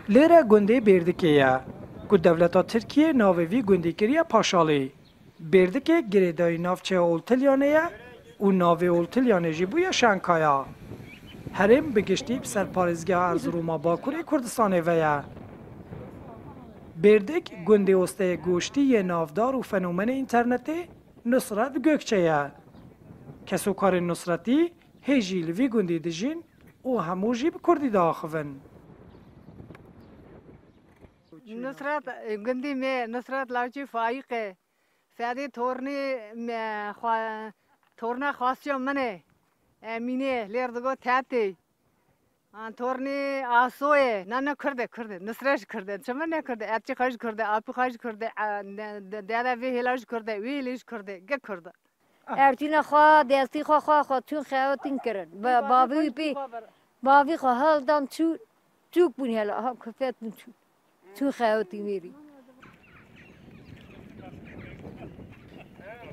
لیره گنده بردکیه که دولتا ترکیه ناوی گنده کریه پاشالی. بردکه گریدای نافچه اولتلیانه و ناوی اولتلیانه جیبوی شنکایا. هرم بگشتی بسر پارزگاه ارزروما باکوری کردستانه ویا. بردک گنده استه گوشتی نافدار و فنومن اینترنتی نصرت گوکچه کسو کار نصرتی هیجی لوی گنده دجین و هموجی بکردی داخفن. نصرت گندی می نصرت لاچی فایقه سعدی تورنا خاصیو منه مینه لیردگو تاتی تورنی آسوه نه کرده نصرش کرده چما نکرده ارچی خاش کرده آبی خاش کرده دادا وی هلاش کرده وی هلیش کرده گه کرده ارتینا خوا دستی خوا تون خیاتین کرد باوی خوا حال دان توک بونی هلا ها کفت بون تو خیاتی میری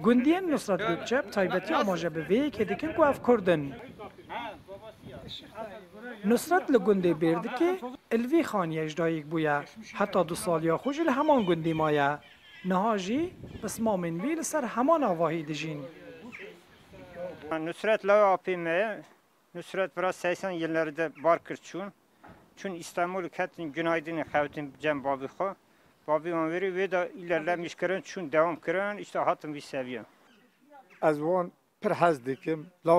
گندین نصرت گوکچه تایبتی آماجه به وی که دیکن کو اف کردن. نصرت لگنده برده که الوی خانی اجدایک بویا حتی 2 سالیا خوش همان گندی مایا نهاجی بس ما من وی لسر همان آواهی دجین. Nusret la apime, Nusret biraz 80 yıllarda barkır çün İstanbul ketin günaydın xavtin cem babi xo, babi on veri ve da ilerlemiş kırın çün devam kırın işte hatım bir seviye. از وان پر حز دیکم لا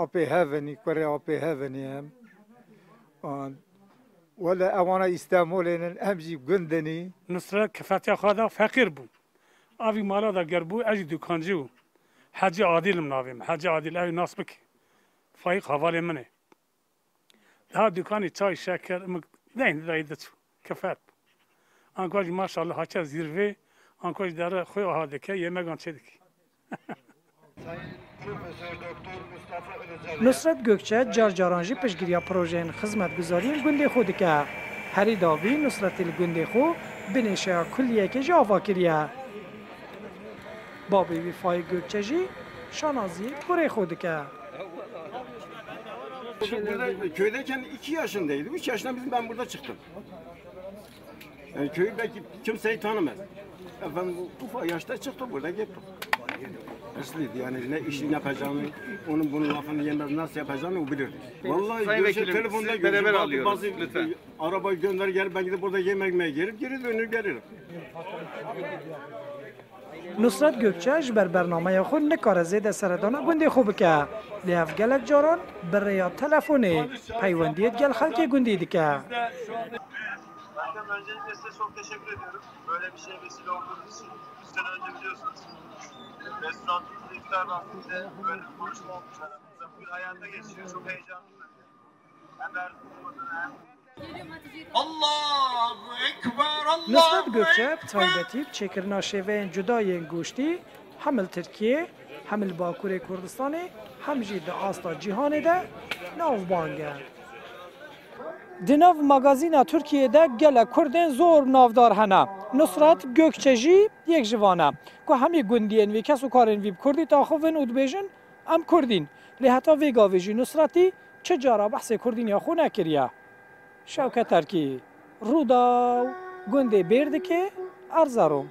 آپی هفنی کره آپی هفنی هم ولا اوانا استعمالین همجی گندنی نصرت کفاتی خدا فقیر بود آوی مالا دا گربو اجی دکانجی و حاجی عادل مناویم حاجی عادل اوی ناسبک فایق حوالی منه ها دکانی چای شکر نه دایده تو کفات آنکوش ماشاءالله هاچه زیروه آنکوش داره خوی آهاده که یه مگان چه دکی نصرت گوکچه جارجارانجی پشگیریا پروژین خدمت گزارین گنده خود که هری داوی نصرت الگنده خو بنشه کلیه که جاوا کریه بابی وی فای گوکچه جی شانازی کره خود که Köydeyken 2 yaşındaydım. 3 yaşında ben burada çıktım. Yani köyü belki kimseyi tanımaz. Efendim bu yaşta çıktım burada gittim. Aslıydı yani ne işini yapacağını, onun bunun lafını yemez nasıl yapacağını o bilirdi. Vallahi telefonda beraber alıyoruz bazı lütfen. Arabayı gönder gel ben gidip burada yemek yerim geri dönür gelirim. نصرت گوکچه جبر برنامه خود نکاره زیده سردانه گنده خوب که لیف گلک جاران برای تلفونی پیوندیت گل خلکی گنده دیگه. Öncelikle size çok teşekkür ediyorum. Böyle bir şeye vesile olduğunuz için. 3 sene önce biliyorsunuz. Restoranımızda iftar vaktinde böyle bir buluşma olmuş aramızda. Bugün hayata geçiyor. Çok heyecanlıyım. Hem Erzurum'un hem نصرت گوکچه تایبتی چکرنا شوین جدای گوشتی حمل ترکیه حمل باکور کردستانی هم جید آستا جهان ده ناو بانگه دناو مگازینا ترکیه ده گل کردن زور نافدار هنه نصرت گوکچه جی یک جوانه که همی گندین وی کسو کارن وی کردی تا خوفن اد بیجن ام کردین لحتا وی گاویجی نصرتی چه جارا بحث کردین یا خو نکریه شوکت ترکی روداو گنده بردکه ارزاروم